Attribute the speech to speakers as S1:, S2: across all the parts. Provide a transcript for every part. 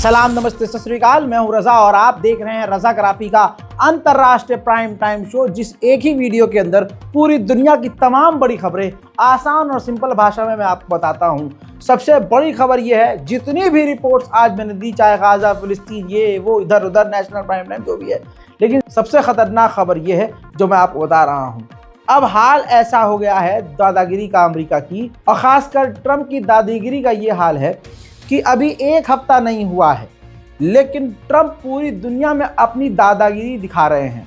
S1: सलाम, नमस्ते, सत श्री अकाल। मैं हूं रजा और आप देख रहे हैं रजाग्राफी का अंतर्राष्ट्रीय प्राइम टाइम शो, जिस एक ही वीडियो के अंदर पूरी दुनिया की तमाम बड़ी खबरें आसान और सिंपल भाषा में मैं आपको बताता हूं। सबसे बड़ी खबर यह है, जितनी भी रिपोर्ट्स आज मैंने दी, चाहे गाजा, फिलिस्तीन, ये वो, इधर उधर, नेशनल प्राइम टाइम जो भी है, लेकिन सबसे खतरनाक खबर यह है जो मैं आपको बता रहा हूँ। अब हाल ऐसा हो गया है दादागिरी का अमेरिका की, और खासकर ट्रंप की दादागिरी का ये हाल है कि अभी एक हफ्ता नहीं हुआ है, लेकिन ट्रंप पूरी दुनिया में अपनी दादागिरी दिखा रहे हैं।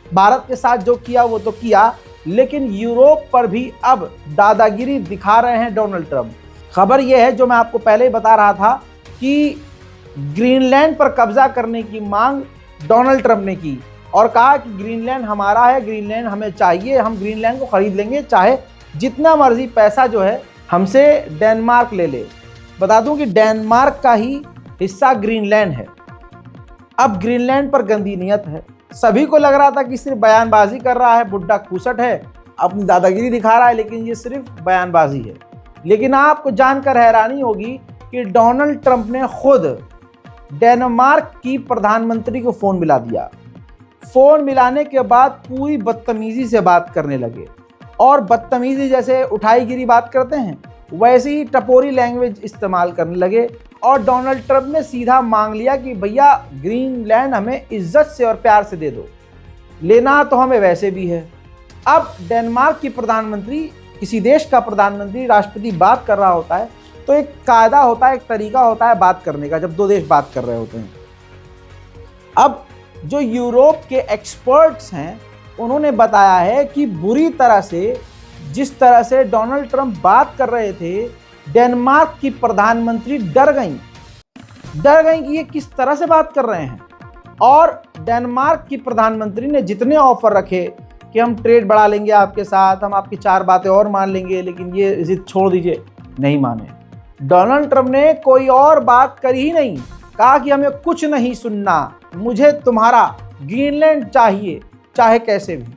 S1: भारत के साथ जो किया वो तो किया, लेकिन यूरोप पर भी अब दादागिरी दिखा रहे हैं डोनाल्ड ट्रंप। खबर यह है, जो मैं आपको पहले ही बता रहा था, कि ग्रीनलैंड पर कब्जा करने की मांग डोनाल्ड ट्रंप ने की और कहा कि ग्रीनलैंड हमारा है, ग्रीनलैंड हमें चाहिए, हम ग्रीनलैंड को खरीद लेंगे, चाहे जितना मर्जी पैसा जो है हमसे डेनमार्क ले ले। बता दूं कि डेनमार्क का ही हिस्सा ग्रीनलैंड है। अब ग्रीनलैंड पर गंदी नीयत है। सभी को लग रहा था कि सिर्फ बयानबाजी कर रहा है, बुड्ढा खूसट है, अपनी दादागिरी दिखा रहा है, लेकिन ये सिर्फ बयानबाजी है। लेकिन आपको जानकर हैरानी होगी कि डोनाल्ड ट्रंप ने खुद डेनमार्क की प्रधानमंत्री को फ़ोन मिला दिया। फ़ोन मिलाने के बाद पूरी बदतमीज़ी से बात करने लगे, और बदतमीज़ी जैसे उठाईगिरी बात करते हैं वैसे ही टपोरी लैंग्वेज इस्तेमाल करने लगे। और डोनाल्ड ट्रंप ने सीधा मांग लिया कि भैया ग्रीनलैंड हमें इज्जत से और प्यार से दे दो, लेना तो हमें वैसे भी है। अब डेनमार्क की प्रधानमंत्री, किसी देश का प्रधानमंत्री, राष्ट्रपति बात कर रहा होता है तो एक कायदा होता है, एक तरीका होता है बात करने का, जब दो देश बात कर रहे होते हैं। अब जो यूरोप के एक्सपर्ट्स हैं उन्होंने बताया है कि बुरी तरह से, जिस तरह से डोनाल्ड ट्रंप बात कर रहे थे, डेनमार्क की प्रधानमंत्री डर गई कि ये किस तरह से बात कर रहे हैं। और डेनमार्क की प्रधानमंत्री ने जितने ऑफर रखे कि हम ट्रेड बढ़ा लेंगे आपके साथ, हम आपकी 4 बातें और मान लेंगे, लेकिन ये जिद छोड़ दीजिए, नहीं माने। डोनाल्ड ट्रंप ने कोई और बात करी ही नहीं, कहा कि हमें कुछ नहीं सुनना, मुझे तुम्हारा ग्रीनलैंड चाहिए, चाहे कैसे भी।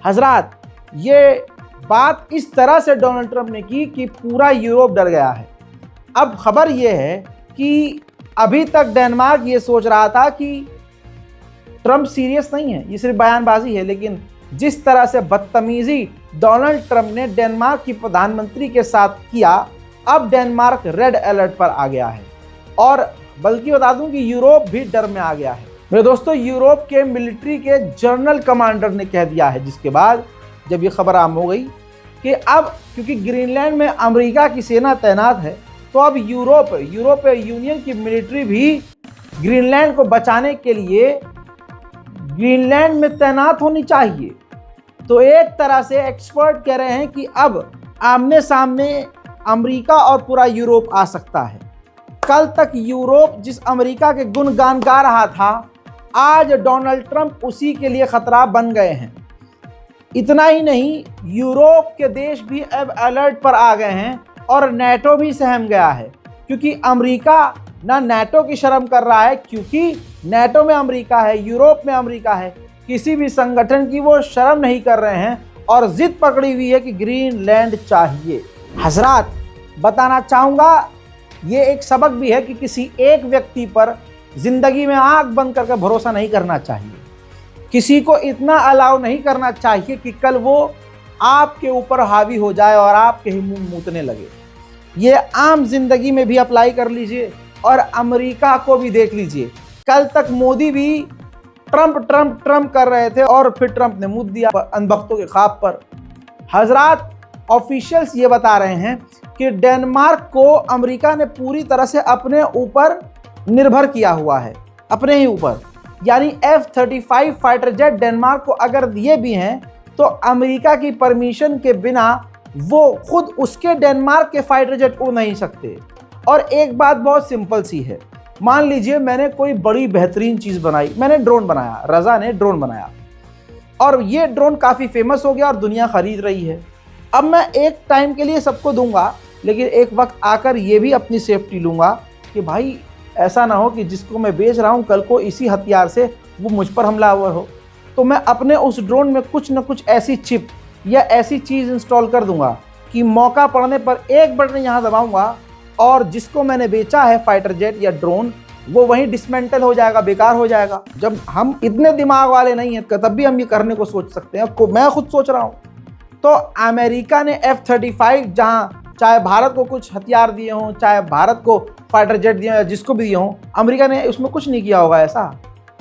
S1: हजरात, ये बात इस तरह से डोनाल्ड ट्रंप ने की कि पूरा यूरोप डर गया है। अब खबर यह है कि अभी तक डेनमार्क ये सोच रहा था कि ट्रंप सीरियस नहीं है, ये सिर्फ बयानबाजी है, लेकिन जिस तरह से बदतमीजी डोनाल्ड ट्रंप ने डेनमार्क की प्रधानमंत्री के साथ किया, अब डेनमार्क रेड अलर्ट पर आ गया है। और बल्कि बता दूं कि यूरोप भी डर में आ गया है। मेरे दोस्तों, यूरोप के मिलिट्री के जनरल कमांडर ने कह दिया है, जिसके बाद जब ये खबर आम हो गई कि अब क्योंकि ग्रीनलैंड में अमेरिका की सेना तैनात है, तो अब यूरोपीय यूनियन की मिलिट्री भी ग्रीनलैंड को बचाने के लिए ग्रीनलैंड में तैनात होनी चाहिए। तो एक तरह से एक्सपर्ट कह रहे हैं कि अब आमने सामने अमेरिका और पूरा यूरोप आ सकता है। कल तक यूरोप जिस अमेरिका के गुणगान गा रहा था, आज डोनाल्ड ट्रंप उसी के लिए खतरा बन गए हैं। इतना ही नहीं, यूरोप के देश भी अब अलर्ट पर आ गए हैं और नेटो भी सहम गया है, क्योंकि अमेरिका ना नेटो की शर्म कर रहा है, क्योंकि नेटो में अमेरिका है, यूरोप में अमेरिका है, किसी भी संगठन की वो शर्म नहीं कर रहे हैं और जिद पकड़ी हुई है कि ग्रीनलैंड चाहिए। हजरात, बताना चाहूँगा, ये एक सबक भी है कि किसी एक व्यक्ति पर जिंदगी में आंख बंद करके भरोसा नहीं करना चाहिए। किसी को इतना अलाउ नहीं करना चाहिए कि कल वो आपके ऊपर हावी हो जाए और आपके ही मुंह मूतने लगे। ये आम जिंदगी में भी अप्लाई कर लीजिए और अमेरिका को भी देख लीजिए। कल तक मोदी भी ट्रंप ट्रंप ट्रंप कर रहे थे और फिर ट्रंप ने मुद्दा दिया अनबख्तों के ख्वाब पर। हजरात, ऑफिशियल्स ये बता रहे हैं कि डेनमार्क को अमेरिका ने पूरी तरह से अपने ऊपर निर्भर किया हुआ है, अपने ही ऊपर। यानी F-35 फाइटर जेट डेनमार्क को अगर दिए भी हैं तो अमेरिका की परमिशन के बिना वो खुद उसके डेनमार्क के फाइटर जेट उड़ नहीं सकते। और एक बात बहुत सिंपल सी है, मान लीजिए मैंने कोई बड़ी बेहतरीन चीज़ बनाई, मैंने ड्रोन बनाया, रजा ने ड्रोन बनाया, और ये ड्रोन काफ़ी फेमस हो गया और दुनिया खरीद रही है। अब मैं एक टाइम के लिए सबको दूंगा, लेकिन एक वक्त आकर ये भी अपनी सेफ्टी लूँगा कि भाई ऐसा ना हो कि जिसको मैं बेच रहा हूँ कल को इसी हथियार से वो मुझ पर हमलावर हो। तो मैं अपने उस ड्रोन में कुछ न कुछ ऐसी चिप या ऐसी चीज़ इंस्टॉल कर दूंगा कि मौका पड़ने पर एक बटन यहाँ दबाऊंगा और जिसको मैंने बेचा है फाइटर जेट या ड्रोन, वो वहीं डिसमेंटल हो जाएगा, बेकार हो जाएगा। जब हम इतने दिमाग वाले नहीं हैं तब भी हम ये करने को सोच सकते हैं, मैं खुद सोच रहा हूँ। तो अमेरिका ने F-35 जहाँ चाहे भारत को कुछ हथियार दिए हों, चाहे भारत को फाइटर जेट दिए हों, जिसको भी दिए हों, अमेरिका ने उसमें कुछ नहीं किया होगा ऐसा।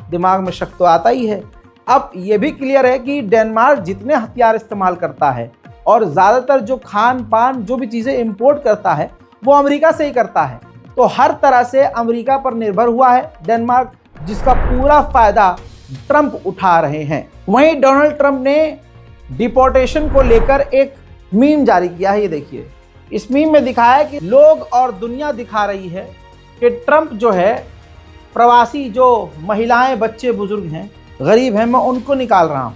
S1: दिमाग में शक तो आता ही है। अब ये भी क्लियर है कि डेनमार्क जितने हथियार इस्तेमाल करता है और ज़्यादातर जो खान पान जो भी चीज़ें इंपोर्ट करता है वो अमेरिका से ही करता है। तो हर तरह से अमेरिका पर निर्भर हुआ है डेनमार्क, जिसका पूरा फ़ायदा ट्रंप उठा रहे हैं। वहीं डोनाल्ड ट्रंप ने डिपोर्टेशन को लेकर एक मीम जारी किया है। ये देखिए, इस मीम में दिखाया है कि लोग और दुनिया दिखा रही है कि ट्रंप जो है प्रवासी जो महिलाएं, बच्चे, बुजुर्ग हैं, गरीब हैं, मैं उनको निकाल रहा हूं।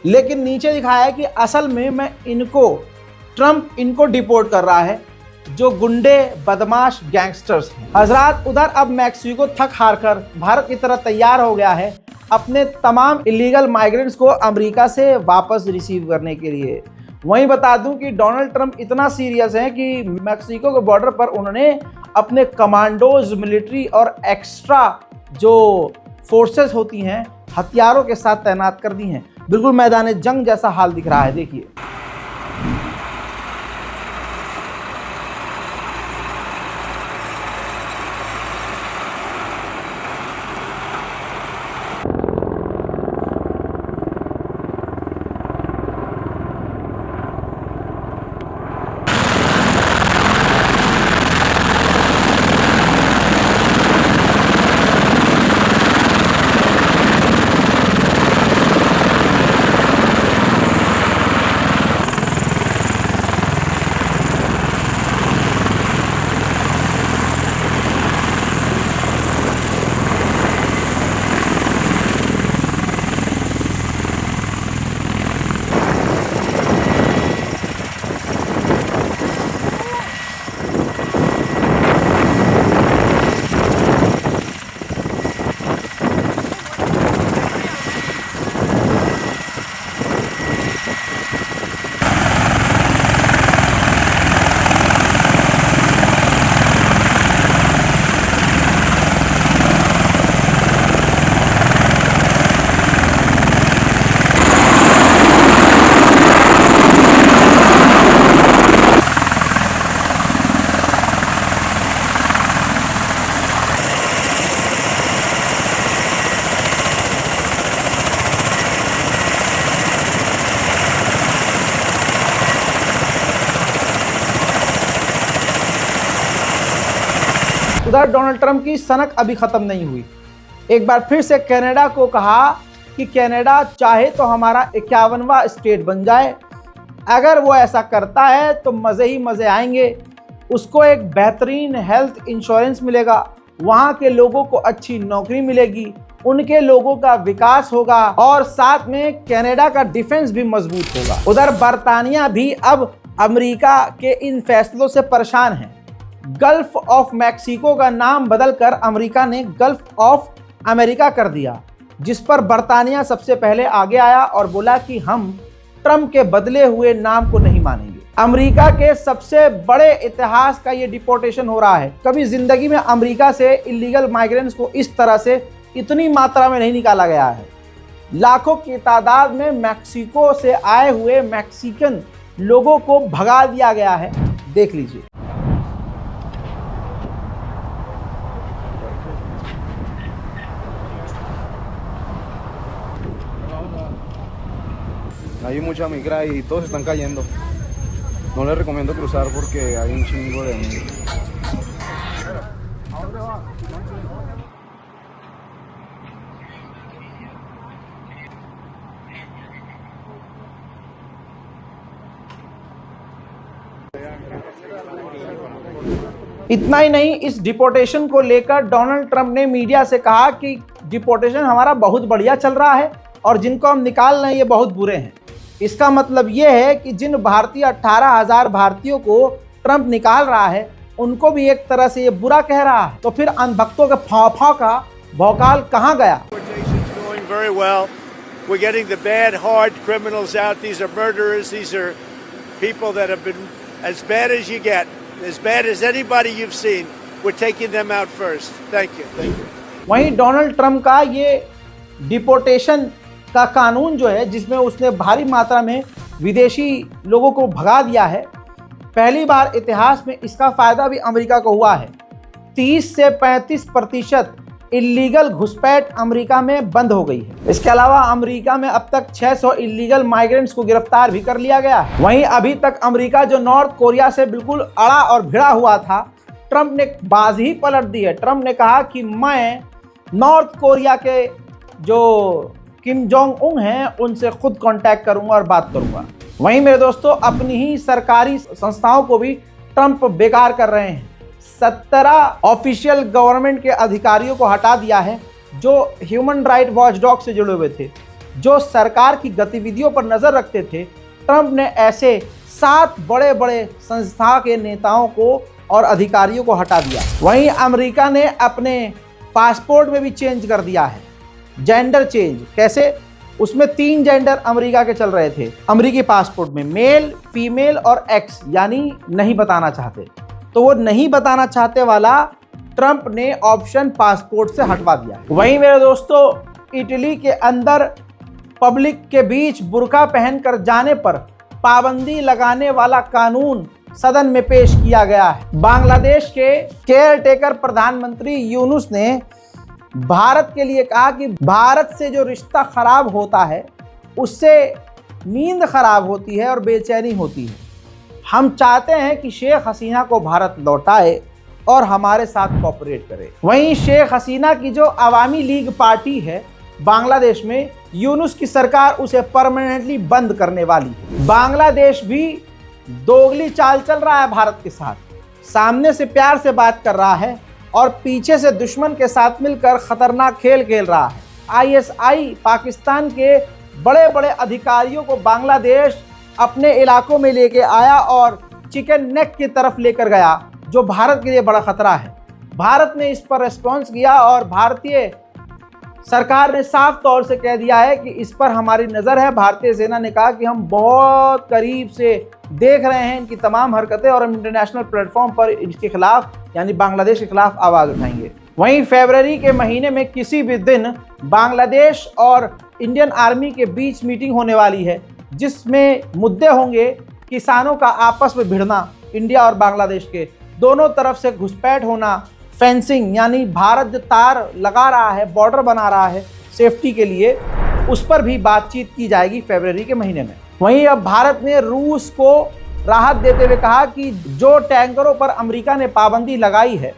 S1: लेकिन नीचे दिखाया है कि असल में मैं ट्रंप इनको डिपोर्ट कर रहा है, जो गुंडे, बदमाश, गैंगस्टर्स हैं। हजरात, उधर अब मैक्सिको थक हार कर भारत की तरह तैयार हो गया है अपने तमाम इलीगल माइग्रेंट्स को अमेरिका से वापस रिसीव करने के लिए। वहीं बता दूं कि डोनाल्ड ट्रंप इतना सीरियस है कि मैक्सिको के बॉर्डर पर उन्होंने अपने कमांडोज, मिलिट्री और एक्स्ट्रा जो फोर्सेस होती हैं हथियारों के साथ तैनात कर दी हैं। बिल्कुल मैदान जंग जैसा हाल दिख रहा है, देखिए। उधर डोनाल्ड ट्रंप की सनक अभी खत्म नहीं हुई। एक बार फिर से कनाडा को कहा कि कनाडा चाहे तो हमारा 51वां स्टेट बन जाए। अगर वो ऐसा करता है तो मज़े ही मज़े आएंगे। उसको एक बेहतरीन हेल्थ इंश्योरेंस मिलेगा, वहाँ के लोगों को अच्छी नौकरी मिलेगी, उनके लोगों का विकास होगा और साथ में कनाडा का डिफेंस भी मजबूत होगा। उधर बरतानिया भी अब अमेरिका के इन फैसलों से परेशान हैं। गल्फ ऑफ मैक्सिको का नाम बदलकर अमेरिका ने गल्फ ऑफ अमेरिका कर दिया, जिस पर बरतानिया सबसे पहले आगे आया और बोला कि हम ट्रंप के बदले हुए नाम को नहीं मानेंगे। अमेरिका के सबसे बड़े इतिहास का ये डिपोर्टेशन हो रहा है। कभी जिंदगी में अमेरिका से इलीगल माइग्रेंट्स को इस तरह से इतनी मात्रा में नहीं निकाला गया है। लाखों की तादाद में मैक्सिको से आए हुए मैक्सिकन लोगों को भगा दिया गया है। देख लीजिए।
S2: Hay mucha migra y todos están cayendo. No les recomiendo cruzar porque hay un chingo de migra.
S1: इतना ही नहीं, इस डिपोर्टेशन को लेकर डोनाल्ड ट्रंप ने मीडिया से कहा कि डिपोर्टेशन हमारा बहुत बढ़िया चल रहा है और जिनको हम निकाल रहे हैं ये बहुत बुरे हैं। इसका मतलब ये है कि जिन भारतीय 18,000 भारतीयों को ट्रंप निकाल रहा है उनको भी एक तरह से ये बुरा कह रहा है। तो फिर अनभक्तों के फाफा का भौकाल कहाँ गया?
S3: Very well. We're getting the bad, hard criminals out. These are murderers. These are people that have been as bad as you get, as bad as anybody you've seen. we're taking them out first. Thank you. Thank you.
S1: वहीं Donald Trump का ये deportation का कानून जो है, जिसमें उसने भारी मात्रा में विदेशी लोगों को भगा दिया है, पहली बार इतिहास में इसका फायदा भी अमेरिका को हुआ है। 30 से 35% इलीगल घुसपैठ अमेरिका में बंद हो गई है। इसके अलावा अमेरिका में अब तक 600 इलीगल माइग्रेंट्स को गिरफ्तार भी कर लिया गया है। वहीं अभी तक अमेरिका जो नॉर्थ कोरिया से बिल्कुल अड़ा और भिड़ा हुआ था, ट्रंप ने बाज ही पलट दी है। ट्रंप ने कहा कि मैं नॉर्थ कोरिया के जो किम जोंग उन हैं उनसे खुद कांटेक्ट करूंगा और बात करूंगा। वहीं मेरे दोस्तों, अपनी ही सरकारी संस्थाओं को भी ट्रंप बेकार कर रहे हैं। 17 ऑफिशियल गवर्नमेंट के अधिकारियों को हटा दिया है जो ह्यूमन राइट वॉचडॉग से जुड़े हुए थे, जो सरकार की गतिविधियों पर नजर रखते थे। ट्रंप ने ऐसे 7 बड़े बड़े संस्था के नेताओं को और अधिकारियों को हटा दिया। वहीं अमेरिका ने अपने पासपोर्ट में भी चेंज कर दिया है, जेंडर चेंज। कैसे? उसमें 3 जेंडर अमेरिका के चल रहे थे अमेरिकी पासपोर्ट में, मेल, फीमेल और एक्स, यानी नहीं बताना चाहते। तो वो नहीं बताना चाहते वाला ट्रंप ने ऑप्शन पासपोर्ट से हटवा दिया। वहीं मेरे दोस्तों, इटली के अंदर पब्लिक के बीच बुर्का पहनकर जाने पर पाबंदी लगाने वाला कानून सदन में पेश किया गया है। बांग्लादेश के केयर टेकर प्रधानमंत्री यूनुस ने भारत के लिए कहा कि भारत से जो रिश्ता खराब होता है उससे नींद खराब होती है और बेचैनी होती है। हम चाहते हैं कि शेख हसीना को भारत लौटाए और हमारे साथ कोऑपरेट करे। वहीं शेख हसीना की जो अवामी लीग पार्टी है बांग्लादेश में, यूनुस की सरकार उसे परमानेंटली बंद करने वाली है। बांग्लादेश भी दोगली चाल चल रहा है भारत के साथ, सामने से प्यार से बात कर रहा है और पीछे से दुश्मन के साथ मिलकर खतरनाक खेल खेल रहा है। ISI पाकिस्तान के बड़े बड़े अधिकारियों को बांग्लादेश अपने इलाकों में लेके आया और चिकन नेक की तरफ लेकर गया, जो भारत के लिए बड़ा खतरा है। भारत ने इस पर रिस्पॉन्स किया और भारतीय सरकार ने साफ तौर से कह दिया है कि इस पर हमारी नज़र है। भारतीय सेना ने कहा कि हम बहुत करीब से देख रहे हैं इनकी तमाम हरकतें और हम इंटरनेशनल प्लेटफॉर्म पर इसके खिलाफ, यानी बांग्लादेश के खिलाफ आवाज़ उठाएंगे। वहीं फरवरी के महीने में किसी भी दिन बांग्लादेश और इंडियन आर्मी के बीच मीटिंग होने वाली है, जिसमें मुद्दे होंगे किसानों का आपस में भिड़ना, इंडिया और बांग्लादेश के दोनों तरफ से घुसपैठ होना, फेंसिंग यानी भारत जो तार लगा रहा है, बॉर्डर बना रहा है सेफ्टी के लिए, उस पर भी बातचीत की जाएगी फरवरी के महीने में। वहीं अब भारत ने रूस को राहत देते हुए कहा कि जो टैंकरों पर अमेरिका ने पाबंदी लगाई है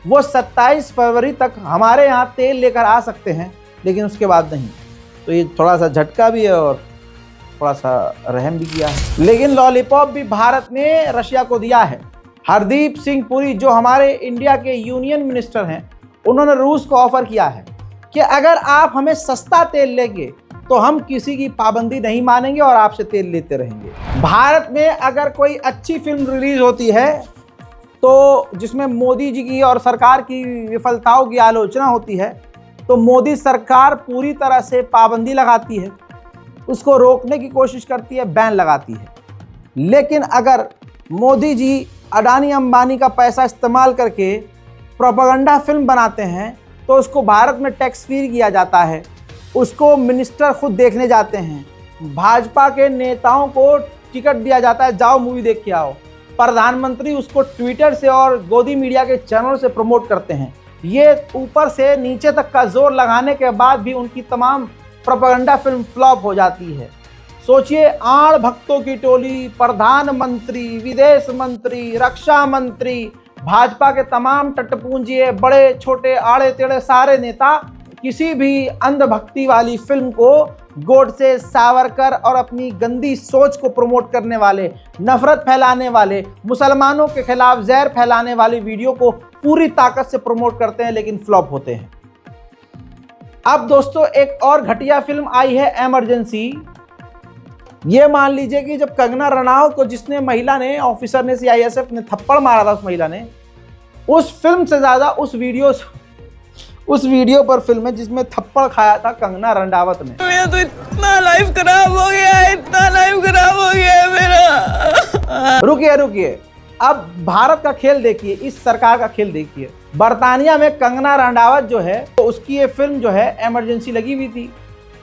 S1: वो 27 फरवरी तक हमारे यहाँ तेल लेकर आ सकते हैं, लेकिन उसके बाद नहीं। तो ये थोड़ा सा झटका भी है और थोड़ा सा रहम भी किया है। लेकिन लॉलीपॉप भी भारत ने रशिया को दिया है। हरदीप सिंह पुरी जो हमारे इंडिया के यूनियन मिनिस्टर हैं, उन्होंने रूस को ऑफर किया है कि अगर आप हमें सस्ता तेल लेंगे तो हम किसी की पाबंदी नहीं मानेंगे और आपसे तेल लेते रहेंगे। भारत में अगर कोई अच्छी फिल्म रिलीज होती है तो जिसमें मोदी जी की और सरकार की विफलताओं की आलोचना होती है, तो मोदी सरकार पूरी तरह से पाबंदी लगाती है, उसको रोकने की कोशिश करती है, बैन लगाती है। लेकिन अगर मोदी जी अडानी अंबानी का पैसा इस्तेमाल करके प्रोपेगेंडा फिल्म बनाते हैं तो उसको भारत में टैक्स फ्री किया जाता है, उसको मिनिस्टर खुद देखने जाते हैं, भाजपा के नेताओं को टिकट दिया जाता है, जाओ मूवी देख के आओ, प्रधानमंत्री उसको ट्विटर से और गोदी मीडिया के चैनल से प्रमोट करते हैं। ये ऊपर से नीचे तक का जोर लगाने के बाद भी उनकी तमाम प्रोपेगेंडा फिल्म फ्लॉप हो जाती है। सोचिए, आड़ भक्तों की टोली, प्रधानमंत्री, विदेश मंत्री, रक्षा मंत्री, भाजपा के तमाम टटपूंजिए, बड़े छोटे आड़े टेढ़े सारे नेता किसी भी अंधभक्ति वाली फिल्म को गोडसे, सावरकर और अपनी गंदी सोच को प्रमोट करने वाले, नफरत फैलाने वाले, मुसलमानों के खिलाफ जहर फैलाने वाली वीडियो को पूरी ताकत से प्रमोट करते हैं, लेकिन फ्लॉप होते हैं। अब दोस्तों एक और घटिया फिल्म आई है, इमरजेंसी। ये मान लीजिए कि जब कंगना रनावत को जिसने महिला ने, ऑफिसर ने, CISF ने थप्पड़ मारा था उस महिला ने, उस फिल्म से ज़्यादा उस वीडियो पर फिल्म है जिसमें थप्पड़ खाया था कंगना रनावत ने।
S4: मेरा तो इतना लाइफ खराब हो गया है, इतना लाइफ खराब हो गया है मेरा।
S1: रुकिए, अब भारत का खेल देखिए, इस सरकार का खेल देखिए। बर्तानिया में कंगना रनावत जो है तो उसकी ये फिल्म जो है इमरजेंसी लगी हुई थी,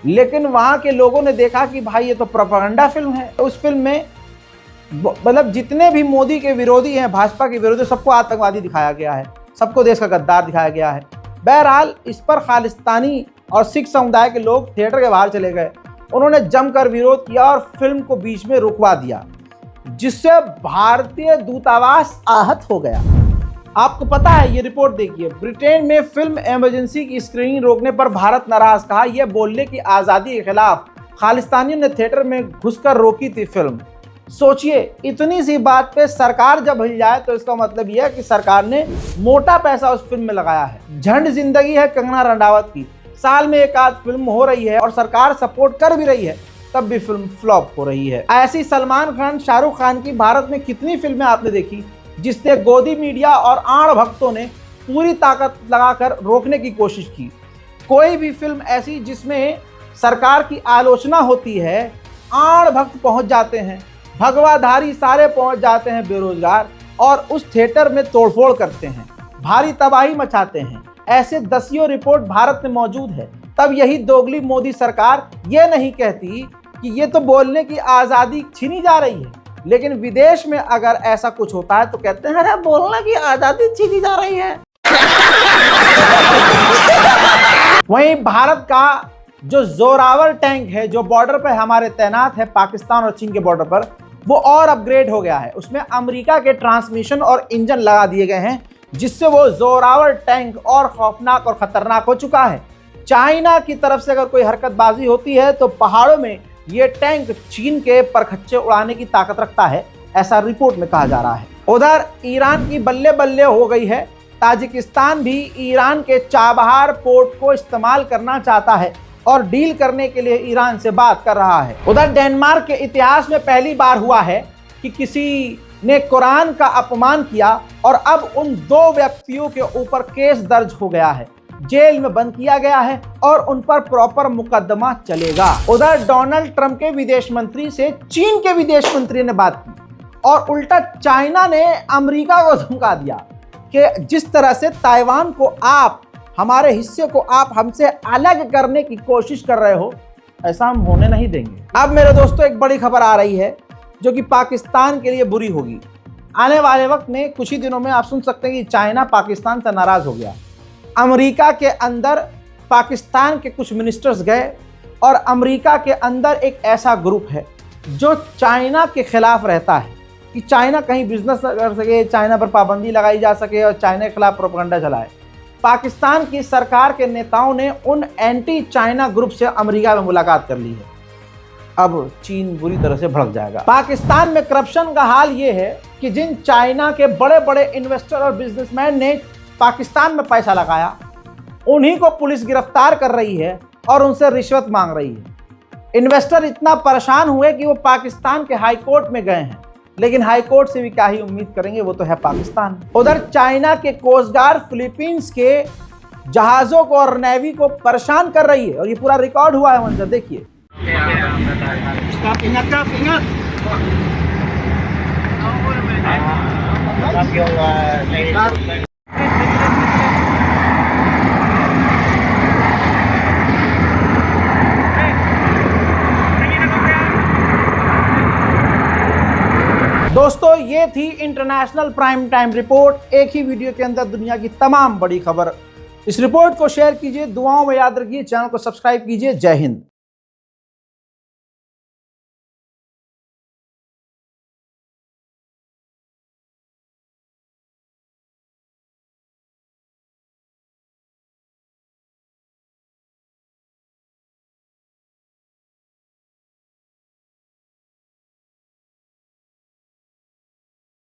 S1: लेकिन वहाँ के लोगों ने देखा कि भाई ये तो प्रोपेगेंडा फिल्म है। तो उस फिल्म में मतलब जितने भी मोदी के विरोधी हैं, भाजपा के विरोधी, सबको आतंकवादी दिखाया गया है, सबको देश का गद्दार दिखाया गया है। बहरहाल इस पर खालिस्तानी और सिख समुदाय के लोग थिएटर के बाहर चले गए, उन्होंने जमकर विरोध किया और फिल्म को बीच में रुकवा दिया, जिससे भारतीय दूतावास आहत हो गया। आपको पता है, ये रिपोर्ट देखिए, ब्रिटेन में फिल्म इमरजेंसी की स्क्रीनिंग रोकने पर भारत नाराज, कहा यह बोलने की आज़ादी के खिलाफ। खालिस्तानियों ने थिएटर में घुसकर रोकी थी फिल्म। सोचिए, इतनी सी बात पे सरकार जब हिल जाए तो इसका मतलब यह है कि सरकार ने मोटा पैसा उस फिल्म में लगाया है। झंड जिंदगी है कंगना रनावत की, साल में एक आध फिल्म हो रही है और सरकार सपोर्ट कर भी रही है, तब भी फिल्म फ्लॉप हो रही है। ऐसी सलमान खान, शाहरुख खान की भारत में कितनी फिल्में आपने देखी जिससे गोदी मीडिया और आड़ भक्तों ने पूरी ताकत लगाकर रोकने की कोशिश की। कोई भी फिल्म ऐसी जिसमें सरकार की आलोचना होती है, आड़ भक्त पहुंच जाते हैं, भगवाधारी सारे पहुंच जाते हैं बेरोजगार, और उस थिएटर में तोड़फोड़ करते हैं, भारी तबाही मचाते हैं। ऐसे दसियों रिपोर्ट भारत में मौजूद है। तब यही दोगली मोदी सरकार ये नहीं कहती कि ये तो बोलने की आज़ादी छीनी जा रही है, लेकिन विदेश में अगर ऐसा कुछ होता है तो कहते हैं अरे बोलने की आज़ादी छीनी जा रही है। वहीं भारत का जो जोरावर टैंक है, जो बॉर्डर पर हमारे तैनात है पाकिस्तान और चीन के बॉर्डर पर, वो और अपग्रेड हो गया है। उसमें अमेरिका के ट्रांसमिशन और इंजन लगा दिए गए हैं, जिससे वो जोरावर टैंक और खौफनाक और खतरनाक हो चुका है। चाइना की तरफ से अगर कोई हरकतबाजी होती है तो पहाड़ों में ये टैंक चीन के परखच्चे उड़ाने की ताकत रखता है, ऐसा रिपोर्ट में कहा जा रहा है। उधर ईरान की बल्ले बल्ले हो गई है। ताजिकिस्तान भी ईरान के चाबहार पोर्ट को इस्तेमाल करना चाहता है और डील करने के लिए ईरान से बात कर रहा है। उधर डेनमार्क के इतिहास में पहली बार हुआ है कि किसी ने कुरान का अपमान किया और अब उन दो व्यक्तियों के ऊपर केस दर्ज हो गया है, जेल में बंद किया गया है और उन पर प्रॉपर मुकदमा चलेगा। उधर डोनाल्ड ट्रंप के विदेश मंत्री से चीन के विदेश मंत्री ने बात की और उल्टा चाइना ने अमेरिका को धमका दिया कि जिस तरह से ताइवान को आप, हमारे हिस्से को आप हमसे अलग करने की कोशिश कर रहे हो, ऐसा हम होने नहीं देंगे। अब मेरे दोस्तों एक बड़ी खबर आ रही है जो कि पाकिस्तान के लिए बुरी होगी। आने वाले वक्त में कुछ ही दिनों में आप सुन सकते हैं कि चाइना पाकिस्तान से नाराज हो गया। अमेरिका के अंदर पाकिस्तान के कुछ मिनिस्टर्स गए और अमेरिका के अंदर एक ऐसा ग्रुप है जो चाइना के खिलाफ रहता है कि चाइना कहीं बिजनेस कर सके, चाइना पर पाबंदी लगाई जा सके और चाइना के खिलाफ प्रोपेगेंडा चलाए। पाकिस्तान की सरकार के नेताओं ने उन एंटी चाइना ग्रुप से अमेरिका में मुलाकात कर ली है। अब चीन बुरी तरह से भड़क जाएगा। पाकिस्तान में करप्शन का हाल ये है कि जिन चाइना के बड़े बड़े इन्वेस्टर और बिजनेसमैन ने पाकिस्तान में पैसा लगाया, उन्हीं को पुलिस गिरफ्तार कर रही है और उनसे रिश्वत मांग रही है। इन्वेस्टर इतना परेशान हुए कि वो पाकिस्तान के हाई कोर्ट में गए हैं, लेकिन हाई कोर्ट से भी क्या ही उम्मीद करेंगे, वो तो है पाकिस्तान। उधर चाइना के कोस्ट गार्ड फिलीपींस के जहाज़ों को और नेवी को परेशान कर रही है और ये पूरा रिकॉर्ड हुआ है मंजर, देखिए। दोस्तों ये थी इंटरनेशनल प्राइम टाइम रिपोर्ट, एक ही वीडियो के अंदर दुनिया की तमाम बड़ी खबर। इस रिपोर्ट को शेयर कीजिए, दुआओं में याद रखिए, चैनल को सब्सक्राइब कीजिए। जय हिंद।